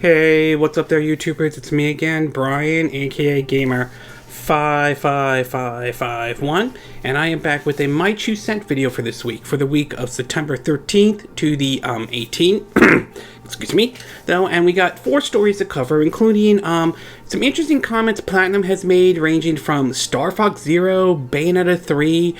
Hey, what's up there, YouTubers? It's me again, Brian, aka Gamer 55551, and I am back with a My 2 Cent video for this week, for the week of September 13th to the 18th. Excuse me, though, and we got 4 stories to cover, including some interesting comments Platinum has made, ranging from Star Fox Zero, Bayonetta 3,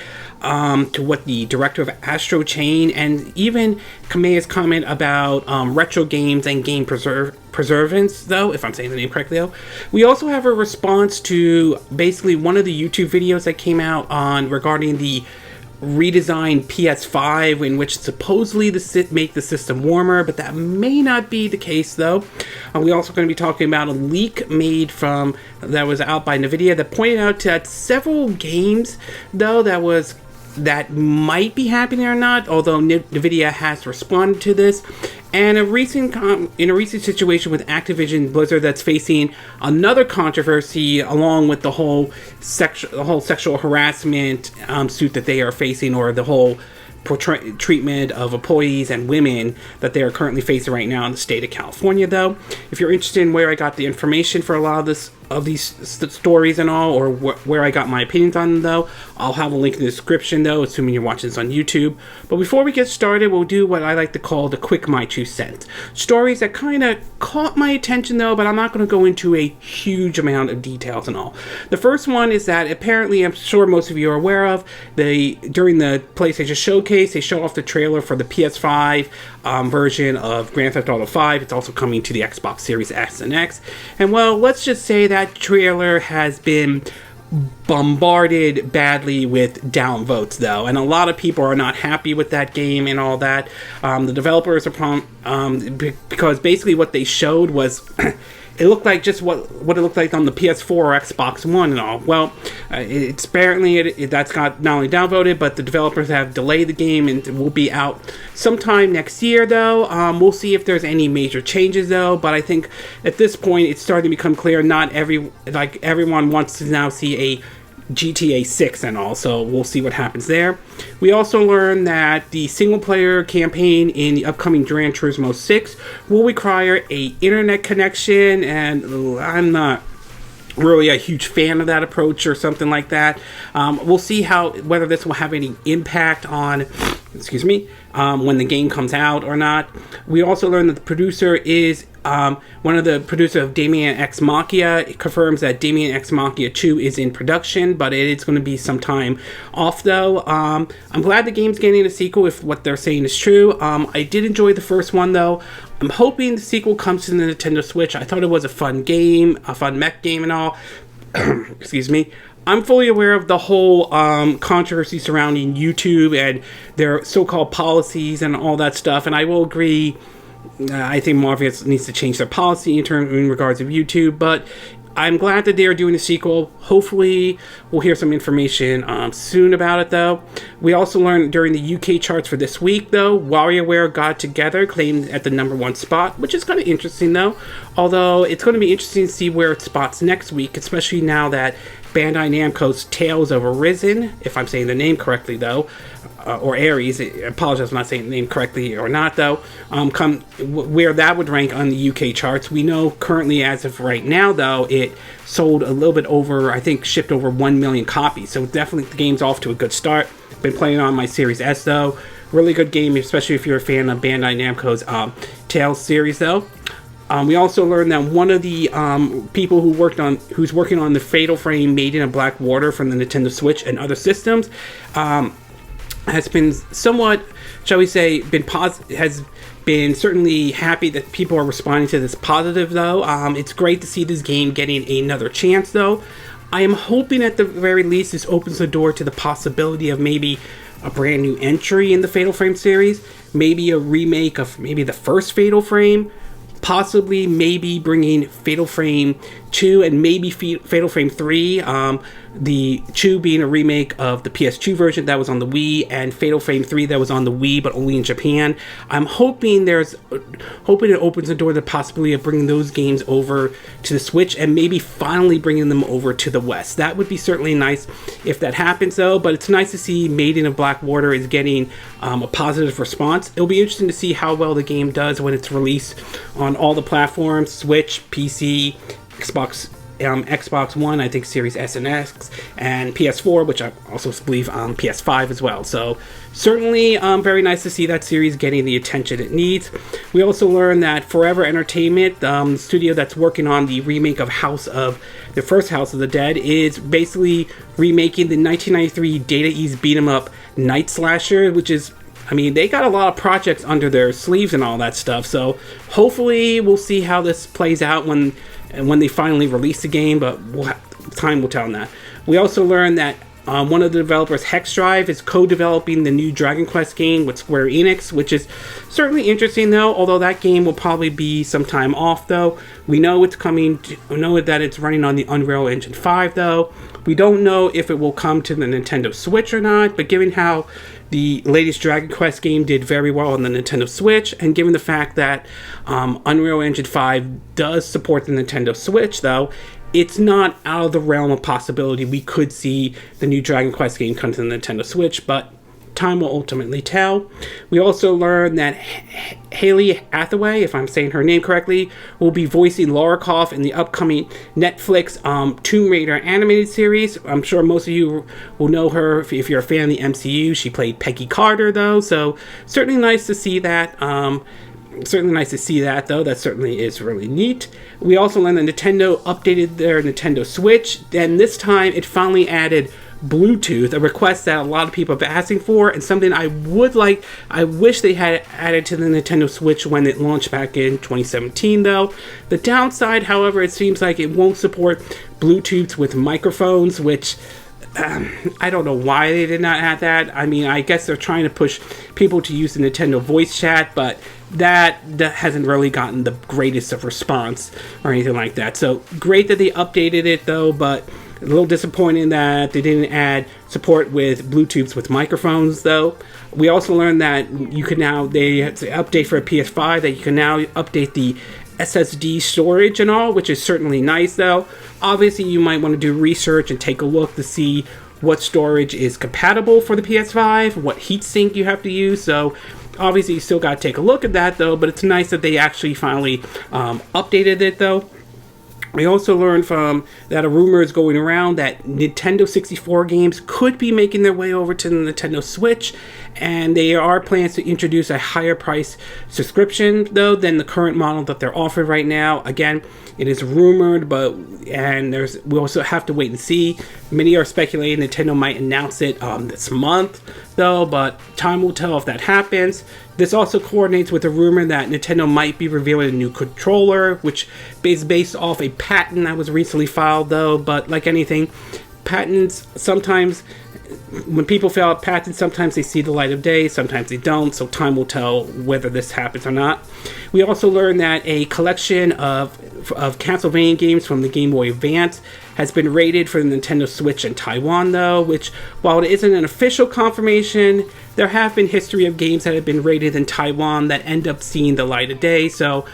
to what the director of Astro Chain, and even Kameya's comment about retro games and game preservance, though, if I'm saying the name correctly, though. We also have a response to basically one of the YouTube videos that came out on regarding the redesigned PS5, in which supposedly make the system warmer, but that may not be the case, though. We're also going to be talking about a leak made that was out by Nvidia that pointed out that several games, though, that might be happening or not, although Nvidia has responded to this. And in a recent situation with Activision Blizzard that's facing another controversy, along with the whole sexual harassment suit that they are facing, or the whole treatment of employees and women that they are currently facing right now in the state of California, though. If you're interested in where I got the information for a lot of these stories and all, or where I got my opinions on them, though, I'll have a link in the description, though, assuming you're watching this on YouTube. But before we get started, we'll do what I like to call the quick My 2 Cents. Stories that kind of caught my attention, though, but I'm not going to go into a huge amount of details and all. The first one is that apparently, I'm sure most of you are aware of, during the PlayStation Showcase, they showed off the trailer for the PS5 version of Grand Theft Auto 5. It's also coming to the Xbox Series S and X. And well, let's just say that trailer has been bombarded badly with downvotes, though, and a lot of people are not happy with that game and all that. The developers are because basically what they showed was it looked like just what it looked like on the PS4 or Xbox One and all. Well, it's apparently that's got not only downvoted, but the developers have delayed the game and it will be out sometime next year, though. We'll see if there's any major changes, though, but I think at this point it's starting to become clear everyone wants to now see a GTA 6 and all, so we'll see what happens there. We also learned that the single-player campaign in the upcoming Gran Turismo 6 will require a internet connection, and I'm not really a huge fan of that approach or something like that. We'll see whether this will have any impact on, when the game comes out or not. We also learned that the producer is one of the producers of Daemon X Machina. It confirms that Daemon X Machina 2 is in production, but it is going to be some time off, though. I'm glad the game's getting a sequel if what they're saying is true. I did enjoy the first one, though. I'm hoping the sequel comes to the Nintendo Switch. I thought it was a fun game, a fun mech game and all. Excuse me. I'm fully aware of the whole controversy surrounding YouTube and their so-called policies and all that stuff, and I will agree. I think Marvel needs to change their policy in regards of YouTube, but I'm glad that they are doing a sequel. Hopefully, we'll hear some information soon about it, though. We also learned during the UK charts for this week, though, WarioWare Got Together claimed at the #1 spot, which is kind of interesting, though. Although, it's going to be interesting to see where it spots next week, especially now that Bandai Namco's Tales of Arisen, if I'm saying the name correctly, though, or Ares, I apologize for not saying the name correctly or not, though, where that would rank on the UK charts. We know currently, as of right now, though, it sold a little bit over, I think, shipped over 1 million copies, so definitely the game's off to a good start. Been playing on my Series S, though. Really good game, especially if you're a fan of Bandai Namco's Tales series, though. We also learned that one of the people who's working on the Fatal Frame Made in Black Water from the Nintendo Switch and other systems has been somewhat, shall we say, has been certainly happy that people are responding to this positive, though. It's great to see this game getting another chance, though. I am hoping at the very least this opens the door to the possibility of maybe a brand new entry in the Fatal Frame series, maybe a remake of maybe the first Fatal Frame, possibly maybe bringing Fatal Frame 2 and maybe Fatal Frame 3. The 2 being a remake of the PS2 version that was on the Wii, and Fatal Frame 3 that was on the Wii but only in Japan. I'm hoping it opens the door to the possibility of bringing those games over to the Switch and maybe finally bringing them over to the West. That would be certainly nice if that happens, though. But it's nice to see Maiden of Blackwater is getting a positive response. It'll be interesting to see how well the game does when it's released on all the platforms: Switch, PC, Xbox One, I think Series S and X, and PS4, which I also believe PS5 as well. So certainly very nice to see that series getting the attention it needs. We also learned that Forever Entertainment, the studio that's working on the remake of the first House of the Dead, is basically remaking the 1993 Data East beat 'em up Night Slasher, which is, I mean, they got a lot of projects under their sleeves and all that stuff. So hopefully we'll see how this plays out when they finally release the game, but time will tell on that. We also learned that one of the developers, Hex Drive, is co-developing the new Dragon Quest game with Square Enix, which is certainly interesting, though, although that game will probably be some time off, though. We know it's coming, we know that it's running on the Unreal Engine 5, though. We don't know if it will come to the Nintendo Switch or not, but given how the latest Dragon Quest game did very well on the Nintendo Switch, and given the fact that Unreal Engine 5 does support the Nintendo Switch, though, it's not out of the realm of possibility we could see the new Dragon Quest game come to the Nintendo Switch, but time will ultimately tell. We also learned that Haley Hathaway, if I'm saying her name correctly, will be voicing Lara Croft in the upcoming Netflix Tomb Raider animated series. I'm sure most of you will know her if you're a fan of the MCU. She played Peggy Carter, though, so certainly nice to see that. Though. That certainly is really neat. We also learned that Nintendo updated their Nintendo Switch, and this time it finally added Bluetooth, a request that a lot of people have been asking for, and something I wish they had added to the Nintendo Switch when it launched back in 2017, though. The downside, however, it seems like it won't support Bluetooth with microphones, which I don't know why they did not add that. I mean, I guess they're trying to push people to use the Nintendo voice chat, but that hasn't really gotten the greatest of response or anything like that. So great that they updated it, though, but a little disappointing that they didn't add support with Bluetooth with microphones, though. We also learned that you can now, they had to update for a PS5, that you can now update the SSD storage and all, which is certainly nice, though. Obviously, you might want to do research and take a look to see what storage is compatible for the PS5, what heatsink you have to use, so obviously you still got to take a look at that, though, but it's nice that they actually finally updated it, though. We also learned from that a rumor is going around that Nintendo 64 games could be making their way over to the Nintendo Switch, and there are plans to introduce a higher price subscription, though, than the current model that they're offering right now. Again, it is rumored, we also have to wait and see. Many are speculating Nintendo might announce it this month, though, but time will tell if that happens. This also coordinates with a rumor that Nintendo might be revealing a new controller, which is based off a patent that was recently filed, though. But like anything, patents sometimes, when people file patents, sometimes they see the light of day, sometimes they don't, so time will tell whether this happens or not. We also learned that a collection of Castlevania games from the Game Boy Advance has been rated for the Nintendo Switch in Taiwan, though, which, while it isn't an official confirmation, there have been history of games that have been rated in Taiwan that end up seeing the light of day, so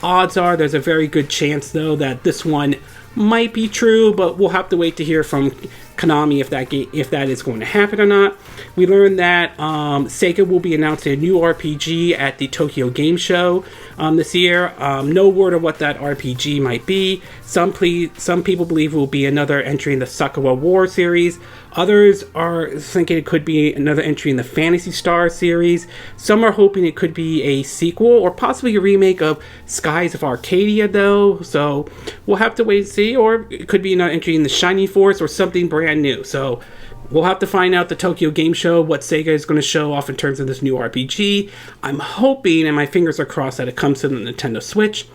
odds are there's a very good chance, though, that this one might be true, but we'll have to wait to hear from Konami if that is going to happen or not. We learned that Sega will be announcing a new RPG at the Tokyo Game Show this year. No word of what that RPG might be. Some people believe it will be another entry in the Sakura War series. Others are thinking it could be another entry in the Phantasy Star series. Some are hoping it could be a sequel or possibly a remake of Skies of Arcadia, though. So we'll have to wait and see. Or it could be another entry in the Shining Force or something brand new. So we'll have to find out the Tokyo Game Show what Sega is going to show off in terms of this new RPG. I'm hoping, and my fingers are crossed, that it comes to the Nintendo Switch.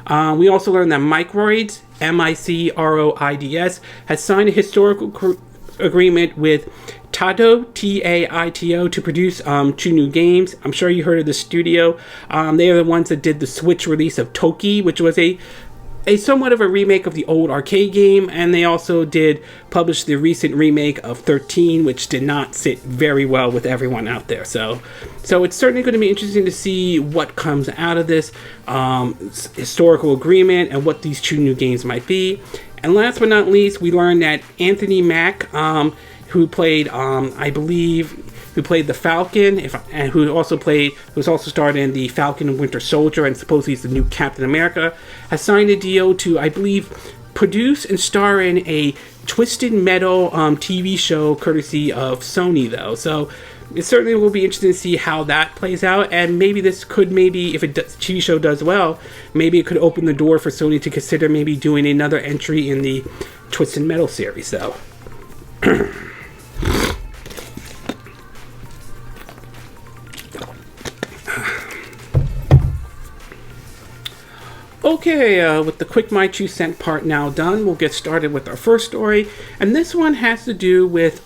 We also learned that Microids, Microids, has signed a historical agreement with Taito, Taito, to produce 2 new games. I'm sure you heard of the studio. They are the ones that did the Switch release of Toki, which was a a somewhat of a remake of the old arcade game, and they also did publish the recent remake of 13, which did not sit very well with everyone out there. So it's certainly going to be interesting to see what comes out of this historical agreement and what these two new games might be. And last but not least, we learned that Anthony Mack, who played, I believe, who played the Falcon, and who's also starred in the Falcon and Winter Soldier, and supposedly he's the new Captain America, has signed a deal to, I believe, produce and star in a Twisted Metal TV show courtesy of Sony, though. So it certainly will be interesting to see how that plays out, and maybe this could, if the TV show does well, maybe it could open the door for Sony to consider maybe doing another entry in the Twisted Metal series, though. Okay, with the quick My 2 cent part now done, we'll get started with our first story, and this one has to do with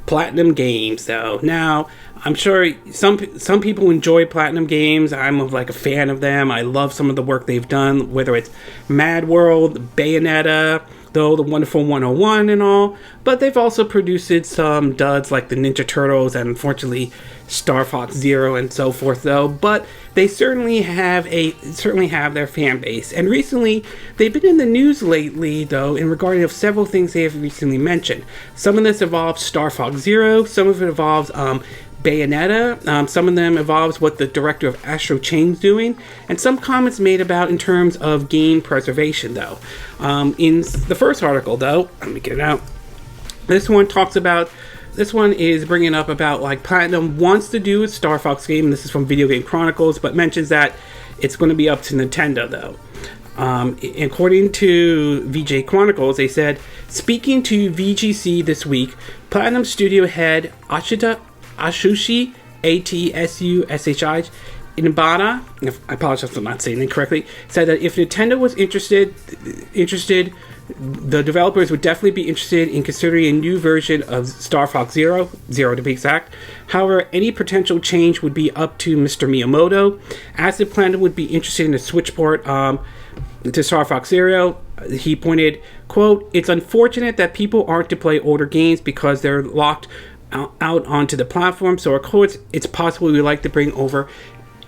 Platinum Games, though. Now, I'm sure some people enjoy Platinum Games. I'm like a fan of them. I love some of the work they've done, whether it's Mad World, Bayonetta, though, the Wonderful 101 and all, but they've also produced some duds like the Ninja Turtles and unfortunately Star Fox Zero and so forth, though. But they certainly have their fan base, and recently they've been in the news lately, though, in regarding of several things they have recently mentioned. Some of this involves Star Fox Zero, some of it involves Bayonetta, some of them involves what the director of Astro Chain's doing, and some comments made about in terms of game preservation, though. In the first article, though, let me get it out. This one is bringing up about like Platinum wants to do a Star Fox game. This is from Video Game Chronicles, but mentions that it's going to be up to Nintendo, though. According to VJ Chronicles, they said, speaking to VGC this week, Platinum Studio head Atsushi, Atsushi, Inabata, I apologize for not saying it correctly, said that if Nintendo was interested, the developers would definitely be interested in considering a new version of Star Fox Zero to be exact. However, any potential change would be up to Mr. Miyamoto, as the Platinum would be interested in a switch port to Star Fox Zero. He pointed, quote, "It's unfortunate that people aren't to play older games because they're locked out onto the platform, so of course it's possible we'd like to bring over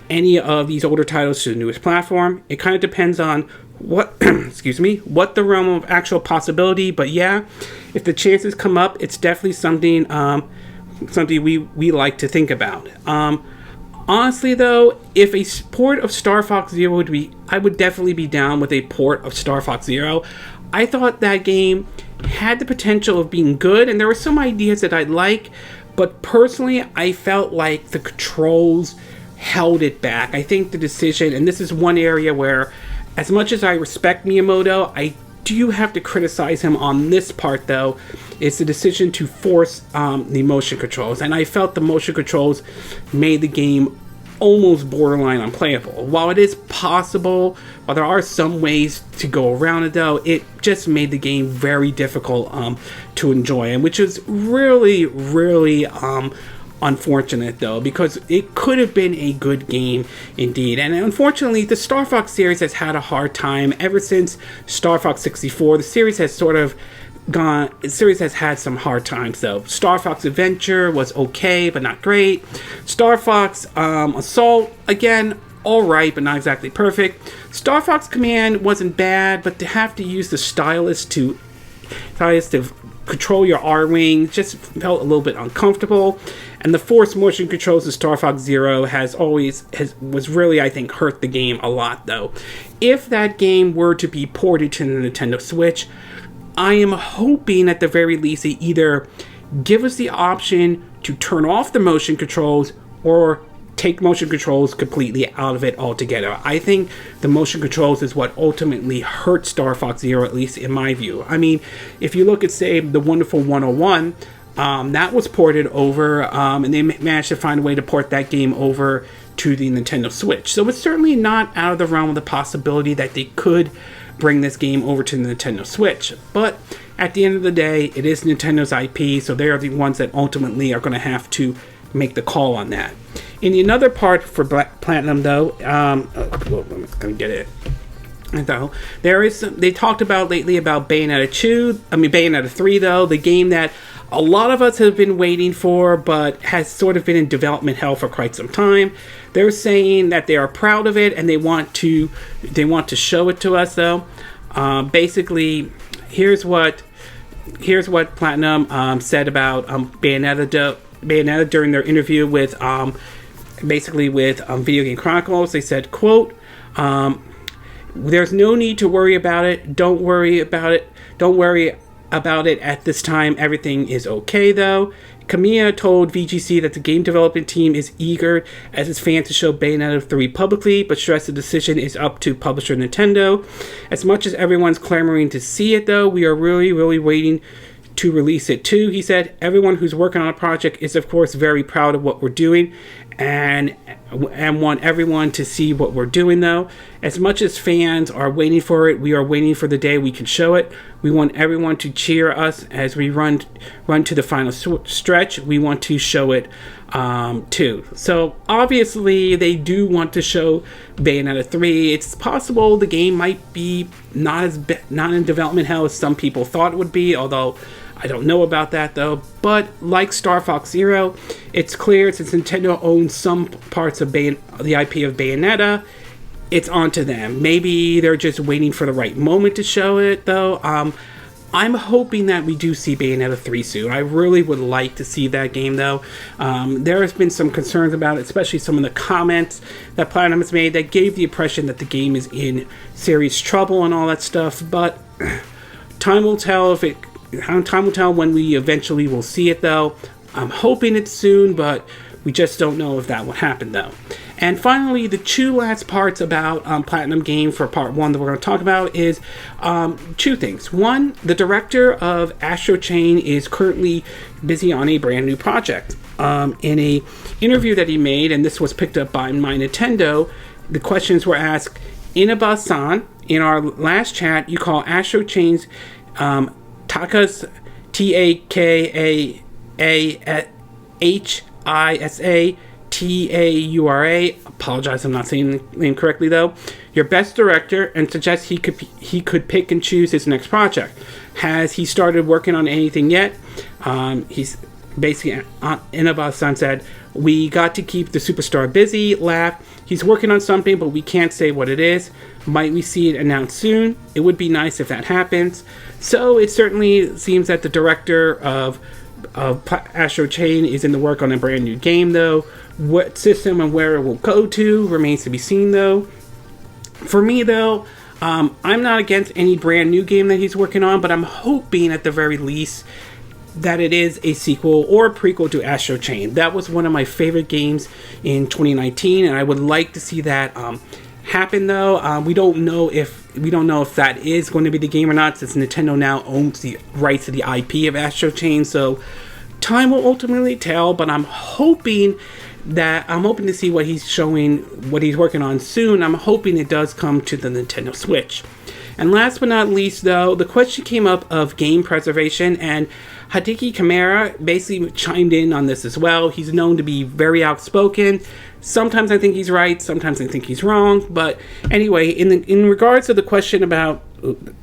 any of these older titles to the newest platform. It kind of depends on what what the realm of actual possibility, but yeah, if the chances come up, it's definitely something we like to think about." Honestly, though, if a port of Star Fox Zero would be, I would definitely be down with a port of Star Fox Zero. I thought that game had the potential of being good, and there were some ideas that I like, but personally, I felt like the controls held it back. I think the decision, and this is one area where, as much as I respect Miyamoto, I do have to criticize him on this part, though. It's the decision to force the motion controls, and I felt the motion controls made the game almost borderline unplayable. While it is possible, while there are some ways to go around it, though, it just made the game very difficult to enjoy, and which is really unfortunate, though, because it could have been a good game indeed. And unfortunately, the Star Fox series has had a hard time ever since Star Fox 64. The series has had some hard times, though. Star Fox Adventure was okay, but not great. Star Fox Assault, again, alright, but not exactly perfect. Star Fox Command wasn't bad, but to have to use the stylus to control your R-Wing just felt a little bit uncomfortable. And the force motion controls of Star Fox Zero was really, I think, hurt the game a lot, though. If that game were to be ported to the Nintendo Switch, I am hoping at the very least they either give us the option to turn off the motion controls or take motion controls completely out of it altogether. I think the motion controls is what ultimately hurt Star Fox Zero, at least in my view. I mean, if you look at, say, the Wonderful 101, that was ported over, and they managed to find a way to port that game over to the Nintendo Switch. So it's certainly not out of the realm of the possibility that they could bring this game over to the Nintendo Switch. But at the end of the day, it is Nintendo's IP, so they are the ones that ultimately are going to have to make the call on that. In another part for Platinum, though, I'm going to get it. Though they talked about lately about Bayonetta 3 though, the game that a lot of us have been waiting for, but has sort of been in development hell for quite some time. They're saying that they are proud of it and they want to show it to us though. Basically, here's what Platinum said about Bayonetta during their interview with Video Game Chronicles. They said, quote, "There's no need to worry about it. Don't worry about it. Don't worry about it at this time. Everything is okay, though." Kamiya told VGC that the game development team is eager as its fans to show Bayonetta 3 publicly, but stressed the decision is up to publisher Nintendo. As much as everyone's clamoring to see it, though, we are really, really waiting to release it too, he said. Everyone who's working on a project is, of course, very proud of what we're doing and want everyone to see what we're doing, though. As much as fans are waiting for it, we are waiting for the day we can show it. We want everyone to cheer us as we run to the final stretch. We want to show it too. So obviously they do want to show Bayonetta 3. It's possible the game might be not in development hell as some people thought it would be, although I don't know about that though. But like Star Fox Zero, it's clear since Nintendo owns some parts of the IP of Bayonetta, it's onto them. Maybe they're just waiting for the right moment to show it though. I'm hoping that we do see Bayonetta 3 soon. I really would like to see that game though. There has been some concerns about it, especially some of the comments that Platinum has made that gave the impression that the game is in serious trouble and all that stuff. But time will tell when we eventually will see it though. I'm hoping it's soon, but we just don't know if that will happen though. And finally, the two last parts about Platinum Game for part one that we're going to talk about is two things. One, the director of Astro Chain is currently busy on a brand new project. In a interview that he made, and this was picked up by My Nintendo, the questions were asked, Inaba-san, in our last chat, you call Astro Chain's Takas, Takahisa, Taura, apologize I'm not saying the name correctly though, your best director, and suggests he could pick and choose his next project. Has he started working on anything yet? He's basically, Inaba-san said, we got to keep the superstar busy, laugh. He's working on something, but we can't say what it is. Might we see it announced soon? It would be nice if that happens. So it certainly seems that the director of Astro Chain is in the work on a brand new game though. What system and where it will go to remains to be seen though. For me though, I'm not against any brand new game that he's working on, but I'm hoping at the very least that it is a sequel or a prequel to Astro Chain. That was one of my favorite games in 2019, and I would like to see that happen though. We don't know if that is going to be the game or not, since Nintendo now owns the rights to the IP of Astro Chain. So time will ultimately tell, but I'm hoping to see what he's showing, what he's working on soon. I'm hoping it does come to the Nintendo Switch. And last but not least though, the question came up of game preservation, and Hideki Kamiya basically chimed in on this as well. He's known to be very outspoken. Sometimes I think he's right, sometimes I think he's wrong. But anyway, in regards to the question about,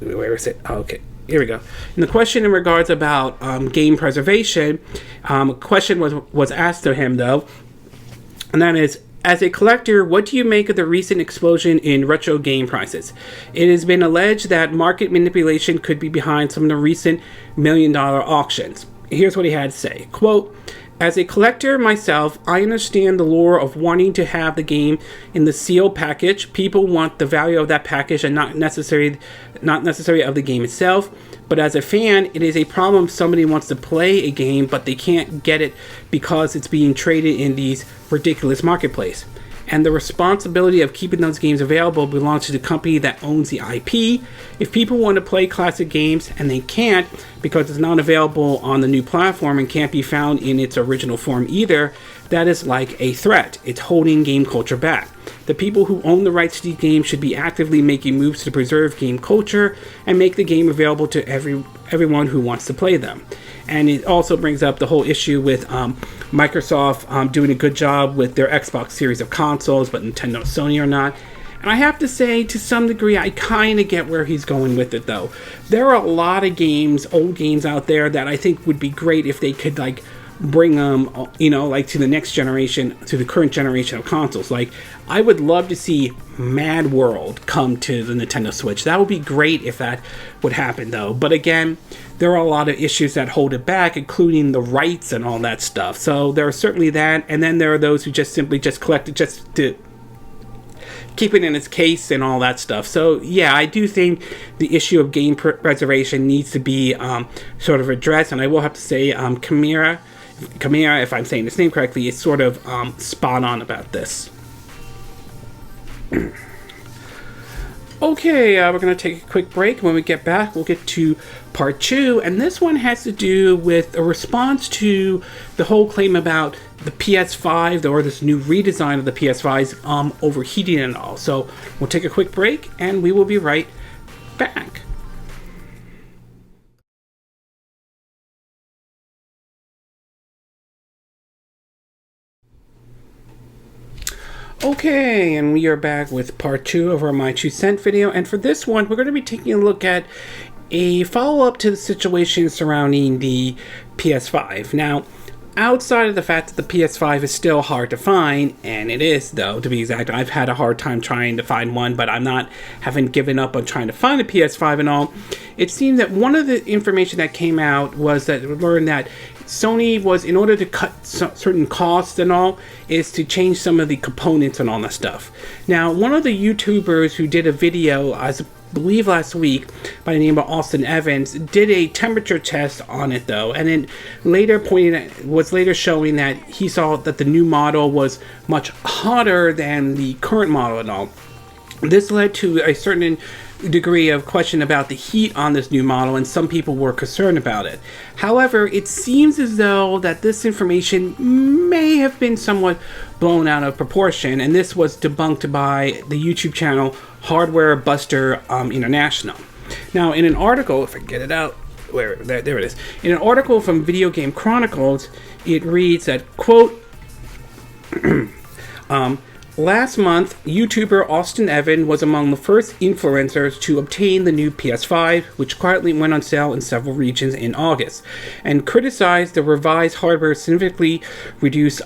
where is it? Oh, okay, here we go. In the question in regards about game preservation, a question was asked to him though, and that is, as a collector, what do you make of the recent explosion in retro game prices? It has been alleged that market manipulation could be behind some of the recent $1 million auctions. Here's what he had to say. Quote, as a collector myself, I understand the lure of wanting to have the game in the sealed package. People want the value of that package and not necessarily of the game itself. But as a fan, it is a problem if somebody wants to play a game, but they can't get it because it's being traded in these ridiculous marketplace. And the responsibility of keeping those games available belongs to the company that owns the IP. If people want to play classic games and they can't because it's not available on the new platform and can't be found in its original form either, that is like a threat. It's holding game culture back. The people who own the rights to these games should be actively making moves to preserve game culture and make the game available to everyone who wants to play them. And it also brings up the whole issue with Microsoft doing a good job with their Xbox series of consoles, but Nintendo and Sony are not. And I have to say, to some degree, I kind of get where he's going with it, though. There are a lot of games, old games out there, that I think would be great if they could, like, bring them, like, to the next generation, to the current generation of consoles. Like, I would love to see Mad World come to the Nintendo Switch. That would be great if that would happen, though. But again, there are a lot of issues that hold it back, including the rights and all that stuff. So there are certainly that, and then there are those who just simply just collect it just to keep it in its case and all that stuff. So yeah, I do think the issue of game preservation needs to be sort of addressed, and I will have to say Kamira, if I'm saying his name correctly, is sort of spot on about this. Okay, we're going to take a quick break. When we get back, we'll get to part 2, and this one has to do with a response to the whole claim about the PS5, or this new redesign of the PS5's overheating and all. So we'll take a quick break, and we will be right back. Okay, and we are back with part 2 of our My 2 Cent video, and for this one, we're going to be taking a look at a follow-up to the situation surrounding the PS5. Now, outside of the fact that the PS5 is still hard to find, and it is, though, to be exact, I've had a hard time trying to find one, but haven't given up on trying to find a PS5 and all. It seemed that one of the information that came out was that we learned that Sony was, in order to cut certain costs and all, is to change some of the components and all that stuff. Now, one of the YouTubers who did a video, I believe last week, by the name of Aulx Evans, did a temperature test on it, though, and then was later showing that he saw that the new model was much hotter than the current model and all. This led to a certain degree of question about the heat on this new model, and some people were concerned about it. However, it seems as though that this information may have been somewhat blown out of proportion, and this was debunked by the YouTube channel Hardware Buster International. Now, in an article, if I can get it out, there it is. In an article from Video Game Chronicles, it reads that, quote, last month, YouTuber Aulx Evans was among the first influencers to obtain the new PS5, which quietly went on sale in several regions in August, and criticized the revised hardware significantly reduced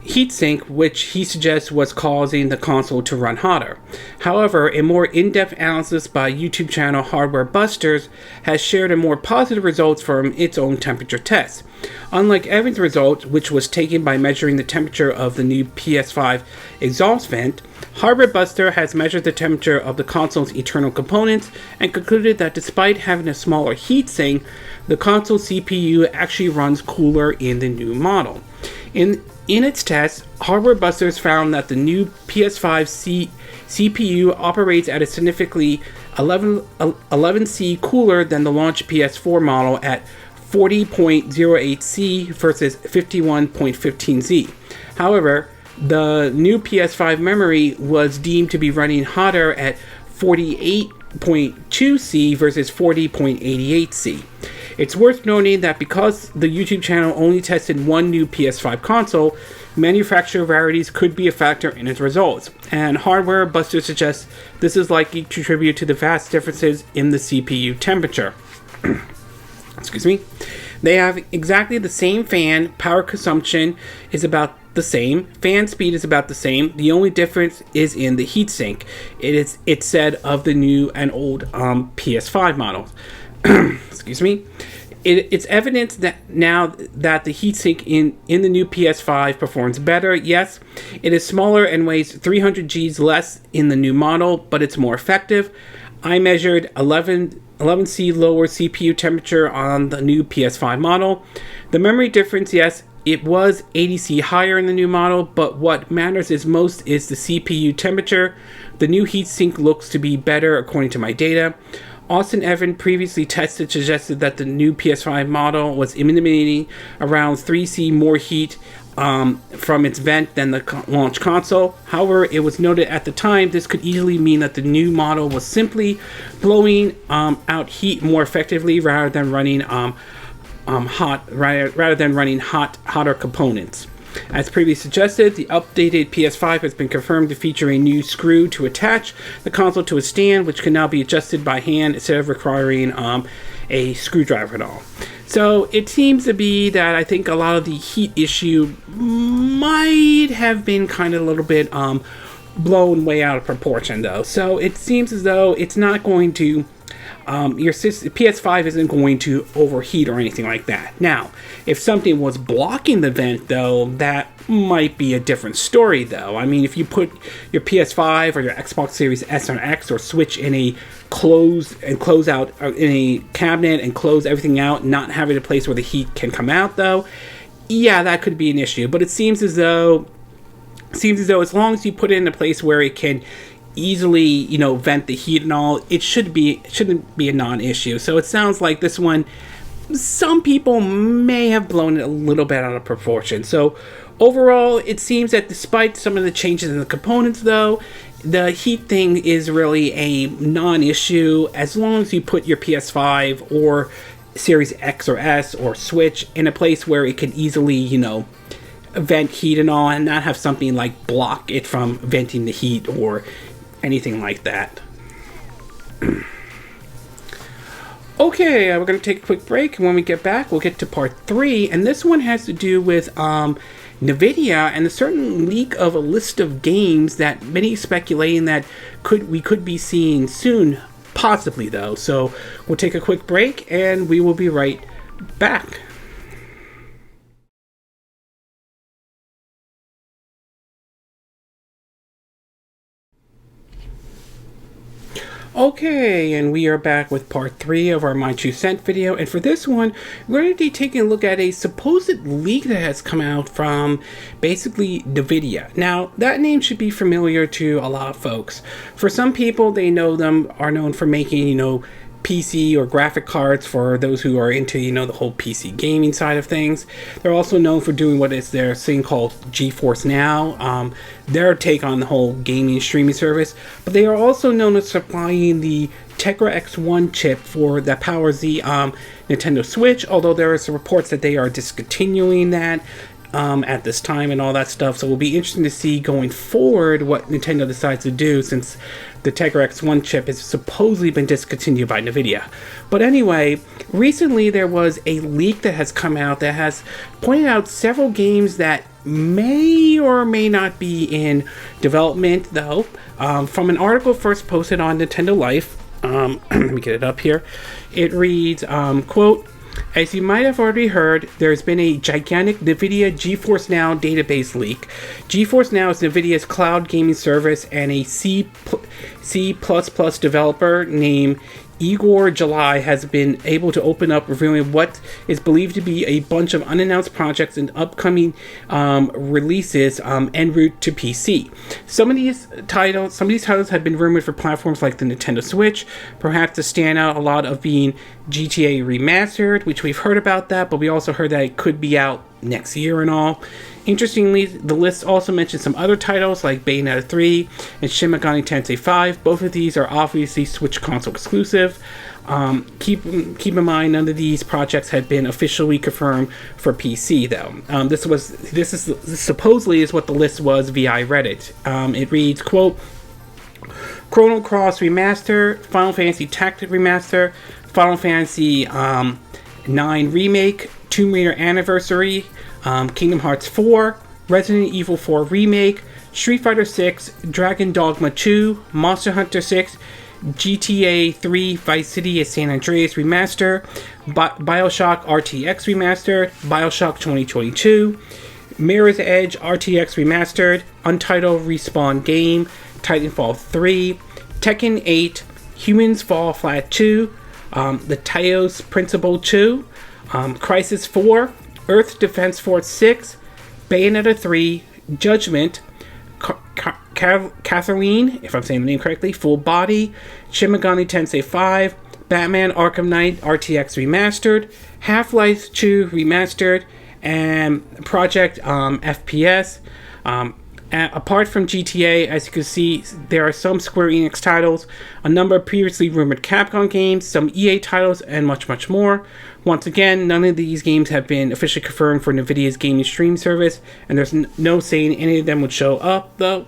heatsink, which he suggests was causing the console to run hotter. However, a more in-depth analysis by YouTube channel Hardware Busters has shared a more positive results from its own temperature test. Unlike Evans' result, which was taken by measuring the temperature of the new PS5 exhaust vent, Hardware Buster has measured the temperature of the console's internal components and concluded that despite having a smaller heatsink, the console CPU actually runs cooler in the new model. In its test, Hardware Busters found that the new PS5 CPU operates at a significantly 11C cooler than the launch PS4 model at 40.08C versus 51.15Z. However, the new PS5 memory was deemed to be running hotter at 48.2C versus 40.88C. It's worth noting that because the YouTube channel only tested one new PS5 console, manufacturer varieties could be a factor in its results, and Hardware Buster suggests this is likely to contribute to the vast differences in the CPU temperature. Excuse me. They have exactly the same fan, power consumption is about the same, fan speed is about the same, the only difference is in the heatsink. It's said of the new and old PS5 models. Excuse me. It's evidence that now that the heatsink in the new PS5 performs better. Yes, it is smaller and weighs 300 Gs less in the new model, but it's more effective. I measured 11C lower CPU temperature on the new PS5 model. The memory difference, yes, it was 80C higher in the new model, but what matters most is the CPU temperature. The new heatsink looks to be better according to my data. Aulx Evans previously suggested that the new PS5 model was emanating around 3C more heat from its vent than the launch console. However, it was noted at the time this could easily mean that the new model was simply blowing out heat more effectively rather than running hotter components. As previously suggested, the updated PS5 has been confirmed to feature a new screw to attach the console to a stand, which can now be adjusted by hand instead of requiring a screwdriver at all. So it seems to be that I think a lot of the heat issue might have been kind of a little bit blown way out of proportion, though. So it seems as though it's not going to your PS5 isn't going to overheat or anything like that. Now, if something was blocking the vent, though, that might be a different story, though. I mean, if you put your PS5 or your Xbox Series S or X or Switch in a close out in a cabinet and close everything out, not having a place where the heat can come out, though, yeah, that could be an issue. But it seems as though as long as you put it in a place where it can easily, vent the heat and all, it shouldn't be a non-issue. So it sounds like this one, some people may have blown it a little bit out of proportion. So overall, it seems that despite some of the changes in the components, though, the heat thing is really a non-issue as long as you put your PS5 or Series X or S or Switch in a place where it can easily, vent heat and all, and not have something like block it from venting the heat or anything like that. Okay, we're going to take a quick break, and when we get back, we'll get to part 3, and this one has to do with Nvidia and a certain leak of a list of games that many speculating that we could be seeing soon, possibly though. So we'll take a quick break, and we will be right back. Okay, and we are back with part 3 of our My 2 Cent video, and for this one, we're going to be taking a look at a supposed leak that has come out from basically Nvidia. Now, that name should be familiar to a lot of folks. For some people, they are known for making, PC or graphic cards for those who are into, the whole PC gaming side of things. They're also known for doing what is their thing called GeForce Now, their take on the whole gaming streaming service. But they are also known as supplying the Tegra X1 chip that powers the Nintendo Switch, although there are some reports that they are discontinuing that at this time and all that stuff. So it will be interesting to see going forward what Nintendo decides to do, since the Tegra X1 chip has supposedly been discontinued by Nvidia. But anyway, recently there was a leak that has come out that has pointed out several games that may or may not be in development, though. From an article first posted on Nintendo Life, let me get it up here. It reads, quote, "As you might have already heard, there's been a gigantic NVIDIA GeForce Now database leak. GeForce Now is NVIDIA's cloud gaming service, and a C++ developer named Igor July has been able to open up, revealing what is believed to be a bunch of unannounced projects and upcoming releases en route to PC. Some of these titles have been rumored for platforms like the Nintendo Switch, perhaps to stand out a lot of being GTA Remastered, which we've heard about that, but we also heard that it could be out next year and all. Interestingly, the list also mentions some other titles like Bayonetta 3 and Shin Megami Tensei 5. Both of these are obviously Switch console exclusive. Keep in mind, none of these projects had been officially confirmed for PC, though. This supposedly is what the list was via Reddit. It reads, quote, Chrono Cross Remaster, Final Fantasy Tactics Remaster, Final Fantasy 9 Remake, Tomb Raider Anniversary, Kingdom Hearts 4, Resident Evil 4 Remake, Street Fighter 6, Dragon Dogma 2, Monster Hunter 6, GTA 3 Vice City San Andreas Remaster, Bioshock RTX Remastered, Bioshock 2022, Mirror's Edge RTX Remastered, Untitled Respawn Game, Titanfall 3, Tekken 8, Humans Fall Flat 2, The Taos Principle 2, Crisis 4, Earth Defense Force 6, Bayonetta 3, Judgment, Catherine, if I'm saying the name correctly, Full Body, Shin Megami Tensei 5, Batman Arkham Knight RTX Remastered, Half-Life 2 Remastered, and Project FPS, Apart from GTA, as you can see, there are some Square Enix titles, a number of previously rumored Capcom games, some EA titles, and much, much more. Once again, none of these games have been officially confirmed for Nvidia's gaming stream service, and there's no saying any of them would show up, though.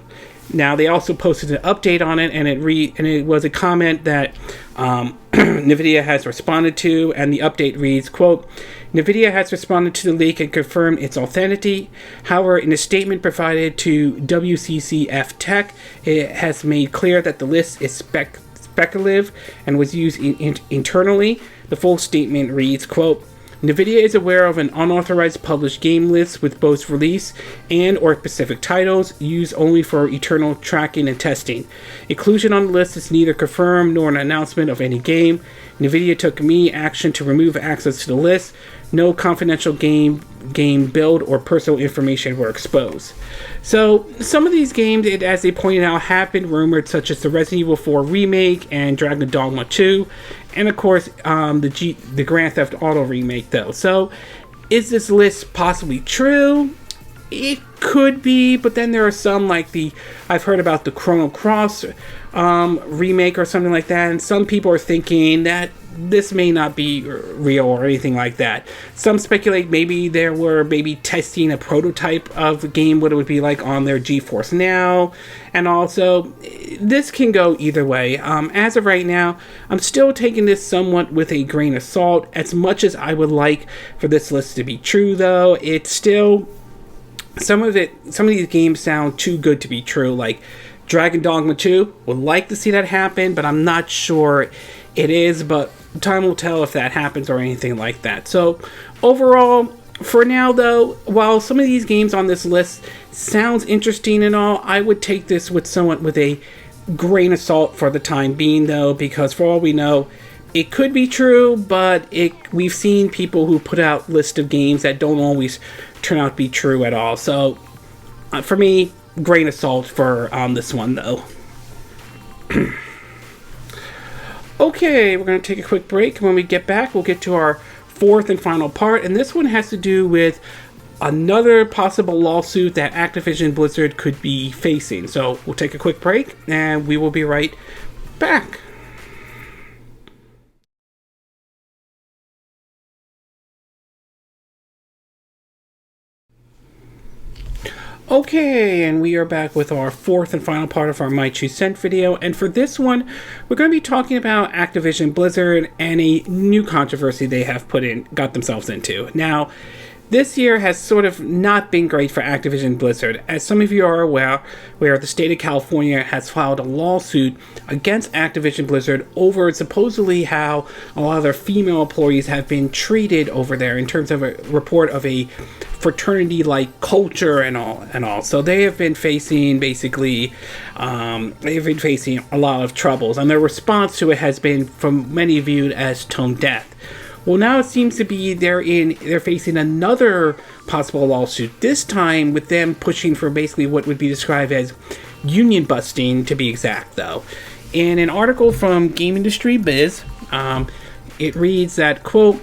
Now, they also posted an update on it, and it was a comment that Nvidia has responded to, and the update reads, quote, Nvidia has responded to the leak and confirmed its authenticity. However, in a statement provided to WCCF Tech, it has made clear that the list is speculative and was used internally. The full statement reads, quote, Nvidia is aware of an unauthorized published game list with both release and or specific titles used only for internal tracking and testing. Inclusion on the list is neither confirmed nor an announcement of any game. Nvidia took immediate action to remove access to the list. No confidential game build or personal information were exposed. So some of these games, as they pointed out, have been rumored, such as the Resident Evil 4 remake and Dragon Dogma 2, and of course the Grand Theft Auto remake, though. So is this list possibly true? It could be, but then there are some like I've heard about the Chrono Cross remake or something like that, and some people are thinking that this may not be real or anything like that. Some speculate maybe they were testing a prototype of a game, what it would be like on their GeForce Now, and also this can go either way. As of right now, I'm still taking this somewhat with a grain of salt. As much as I would like for this list to be true, though, it's still some of these games sound too good to be true. Like Dragon Dogma 2, would like to see that happen, but I'm not sure it is, but time will tell if that happens or anything like that. So overall, for now though, while some of these games on this list sounds interesting and all, I would take this with a grain of salt for the time being, though, because for all we know, it could be true, but we've seen people who put out lists of games that don't always turn out to be true at all. So for me, grain of salt for this one, though. Okay, we're going to take a quick break. When we get back, we'll get to our fourth and final part, and this one has to do with another possible lawsuit that Activision Blizzard could be facing. So we'll take a quick break, and we will be right back. Okay, and we are back with our fourth and final part of our My 2 Cent video, and for this one, we're going to be talking about Activision Blizzard and a new controversy they have got themselves into. Now, this year has sort of not been great for Activision Blizzard. As some of you are aware, where the state of California has filed a lawsuit against Activision Blizzard over supposedly how a lot of their female employees have been treated over there in terms of a report of a fraternity-like culture and all. So they have been facing a lot of troubles, and their response to it has been, from many viewed as tone deaf. Well, now it seems to be they're facing another possible lawsuit, this time with them pushing for basically what would be described as union busting, to be exact, though. In an article from Game Industry Biz, it reads that, quote,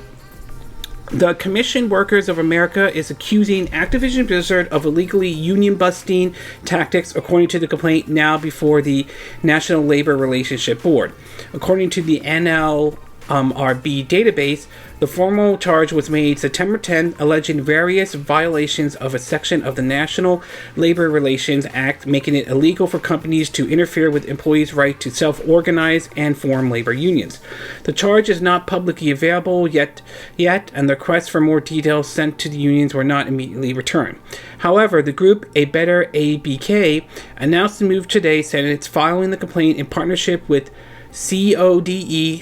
the Commission Workers of America is accusing Activision Blizzard of illegally union-busting tactics, according to the complaint now before the National Labor Relationship Board. According to the NLRB database, the formal charge was made September 10, alleging various violations of a section of the National Labor Relations Act, making it illegal for companies to interfere with employees' right to self-organize and form labor unions. The charge is not publicly available yet, and the requests for more details sent to the unions were not immediately returned. However, the group A Better ABK announced the move today, saying it's filing the complaint in partnership with CODE-CWA.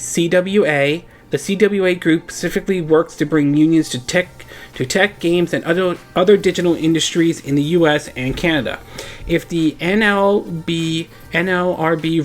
The CWA group specifically works to bring unions to tech, games, and other digital industries in the U.S. and Canada. If the NLRB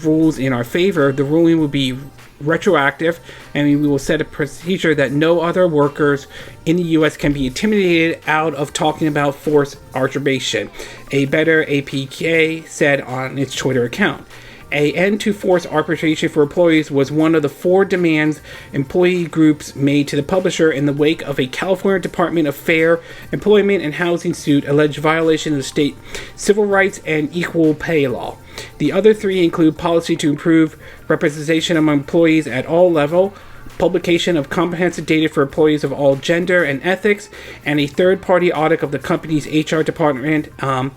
rules in our favor, the ruling will be retroactive, and we will set a procedure that no other workers in the U.S. can be intimidated out of talking about forced arbitration, A Better APK said on its Twitter account. An end to forced arbitration for employees was one of the 4 demands employee groups made to the publisher in the wake of a California Department of Fair Employment and Housing suit alleged violation of the state civil rights and equal pay law. The other 3 include policy to improve representation among employees at all levels, publication of comprehensive data for employees of all gender and ethics, and a third-party audit of the company's HR department and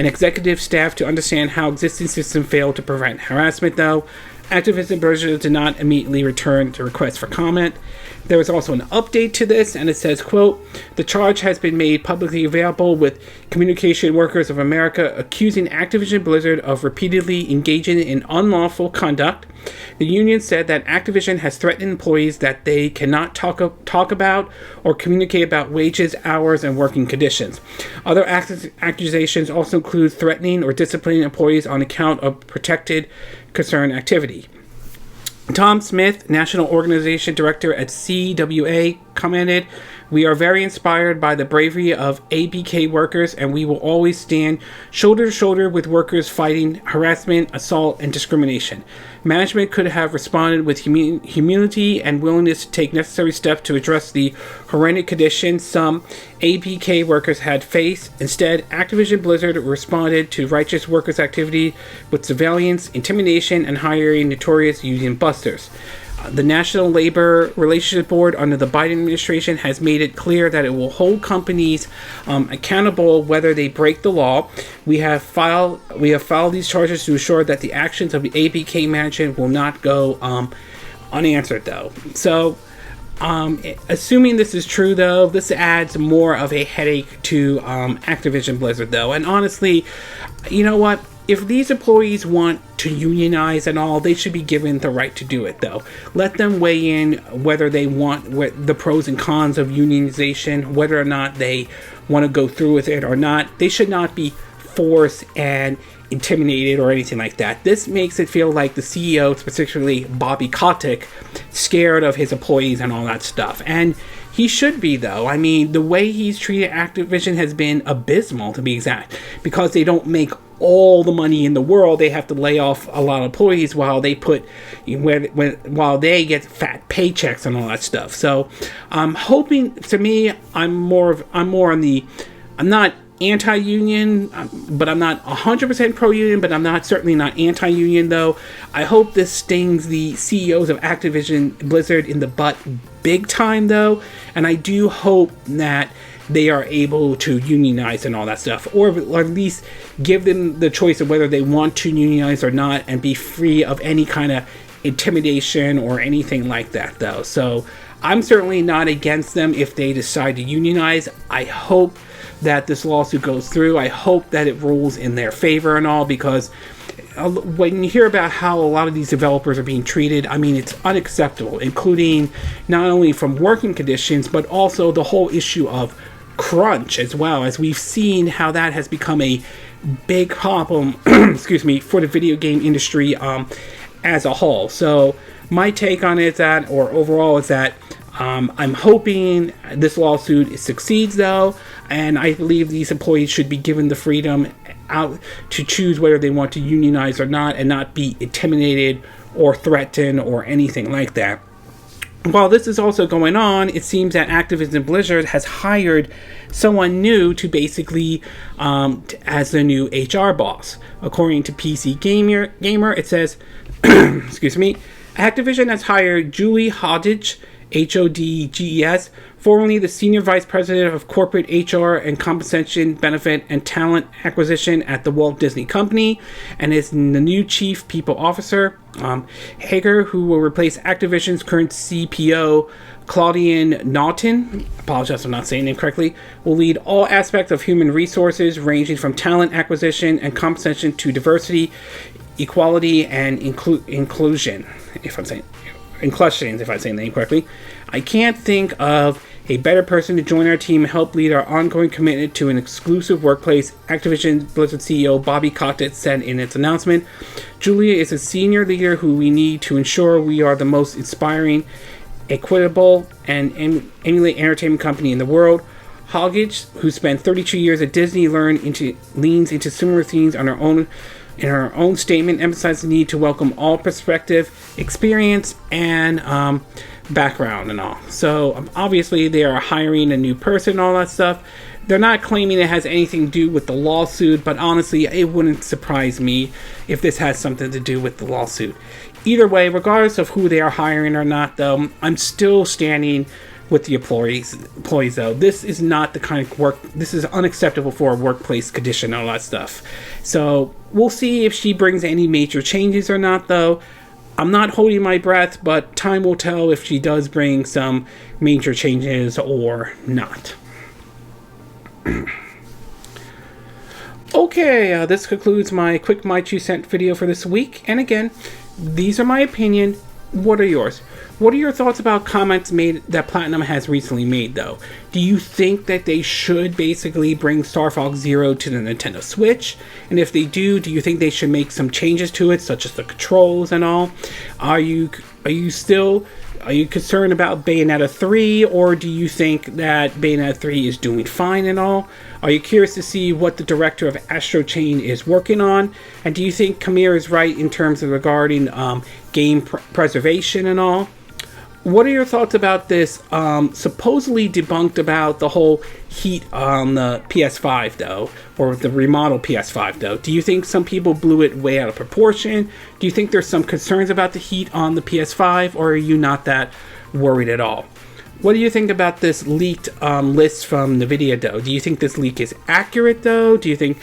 executive staff to understand how existing systems fail to prevent harassment, though. Activision Blizzard did not immediately return to requests for comment. There was also an update to this, and it says, quote, "The charge has been made publicly available with Communication Workers of America accusing Activision Blizzard of repeatedly engaging in unlawful conduct. The union said that Activision has threatened employees that they cannot talk about or communicate about wages, hours, and working conditions. Other accusations also include threatening or disciplining employees on account of protected concern activity." Tom Smith, National Organization Director at CWA, commented, "We are very inspired by the bravery of ABK workers, and we will always stand shoulder to shoulder with workers fighting harassment, assault, and discrimination. Management could have responded with humility and willingness to take necessary steps to address the horrendous conditions some ABK workers had faced. Instead, Activision Blizzard responded to righteous workers' activity with surveillance, intimidation, and hiring notorious union busters. The National Labor Relations Board under the Biden administration has made it clear that it will hold companies accountable whether they break the law. We have filed these charges to ensure that the actions of the ABK management will not go unanswered, though." So, assuming this is true, though, this adds more of a headache to Activision Blizzard, though. And honestly, you know what? If these employees want to unionize and all, they should be given the right to do it, though. Let them weigh in whether they want the pros and cons of unionization, whether or not they want to go through with it or not. They should not be forced and intimidated or anything like that. This makes it feel like the CEO, particularly Bobby Kotick, scared of his employees and all that stuff. And he should be, though. I mean, the way he's treated Activision has been abysmal, to be exact, because they don't make all the money in the world. They have to lay off a lot of employees while they while they get fat paychecks and all that stuff. So I'm hoping, to me, I'm not anti-union, but I'm not 100% pro-union, but I'm certainly not anti-union, though. I hope this stings the CEOs of Activision Blizzard in the butt big time, though, and I do hope that they are able to unionize and all that stuff, or at least give them the choice of whether they want to unionize or not, and be free of any kind of intimidation or anything like that, though. So I'm certainly not against them if they decide to unionize. I hope that this lawsuit goes through. I hope that it rules in their favor and all, because when you hear about how a lot of these developers are being treated, I mean, it's unacceptable, including not only from working conditions, but also the whole issue of crunch, as well, as we've seen how that has become a big problem excuse me, for the video game industry as a whole. So my take on it is that, or overall, is that I'm hoping this lawsuit succeeds, though, and I believe these employees should be given the freedom out to choose whether they want to unionize or not, and not be intimidated or threatened or anything like that. While this is also going on, it seems that Activision Blizzard has hired someone new to basically as the new HR boss. According to PC Gamer, it says, excuse me, Activision has hired Julie Hodges, Hodges, formerly the Senior Vice President of Corporate HR and Compensation, Benefit, and Talent Acquisition at the Walt Disney Company, and is the new Chief People Officer. Hager, who will replace Activision's current CPO, Claudian Naughton, apologize if I'm not saying the name correctly, will lead all aspects of human resources, ranging from talent acquisition and compensation to diversity, equality, and inclusion, if I'm saying the name correctly. I can't think of a better person to join our team and help lead our ongoing commitment to an exclusive workplace, Activision Blizzard CEO Bobby Kotick said in its announcement. Julia is a senior leader who we need to ensure we are the most inspiring, equitable, and emulate entertainment company in the world. Hodges, who spent 32 years at Disney, leans into similar themes on her own in her own statement, emphasized the need to welcome all perspective, experience, and background and all. So obviously they are hiring a new person and all that stuff. They're not claiming it has anything to do with the lawsuit, but honestly, it wouldn't surprise me if this has something to do with the lawsuit. Either way, regardless of who they are hiring or not, though, I'm still standing with the employees though. This is not the kind of work, this is unacceptable for a workplace condition and all that stuff. So we'll see if she brings any major changes or not, though. I'm not holding my breath, but time will tell if she does bring some major changes or not. Okay, this concludes my quick My 2 Cent video for this week. And again, these are my opinion. What are yours? What are your thoughts about comments made that Platinum has recently made, though? Do you think that they should basically bring Star Fox Zero to the Nintendo Switch? And if they do you think they should make some changes to it, such as the controls and all? Are you concerned about Bayonetta 3, or do you think that Bayonetta 3 is doing fine and all? Are you curious to see what the director of Astro Chain is working on? And do you think Kamir is right in terms of regarding game preservation and all? What are your thoughts about this supposedly debunked about the whole heat on the PS5 though, or the remodeled PS5 though? Do you think some people blew it way out of proportion? Do you think there's some concerns about the heat on the PS5, or are you not that worried at all? What do you think about this leaked list from Nvidia.to? Do you think this leak is accurate though? Do you think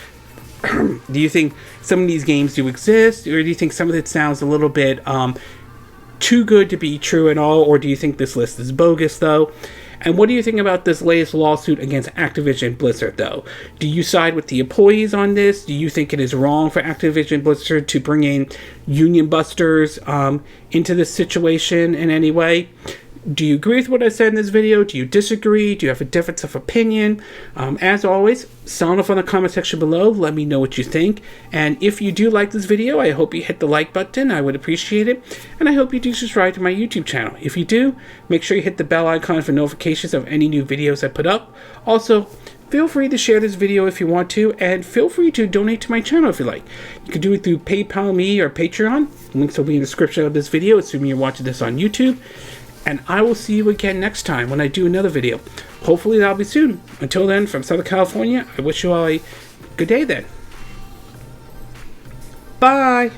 some of these games do exist, or do you think some of it sounds a little bit too good to be true and all, or do you think this list is bogus though? And what do you think about this latest lawsuit against Activision Blizzard though? Do you side with the employees on this? Do you think it is wrong for Activision Blizzard to bring in union busters into this situation in any way? Do you agree with what I said in this video? Do you disagree? Do you have a difference of opinion? As always, sound off in the comment section below. Let me know what you think. And if you do like this video, I hope you hit the like button. I would appreciate it. And I hope you do subscribe to my YouTube channel. If you do, make sure you hit the bell icon for notifications of any new videos I put up. Also, feel free to share this video if you want to, and feel free to donate to my channel if you like. You can do it through PayPal me or Patreon. Links will be in the description of this video, assuming you're watching this on YouTube. And I will see you again next time when I do another video. Hopefully that'll be soon. Until then, from Southern California, I wish you all a good day then. Bye!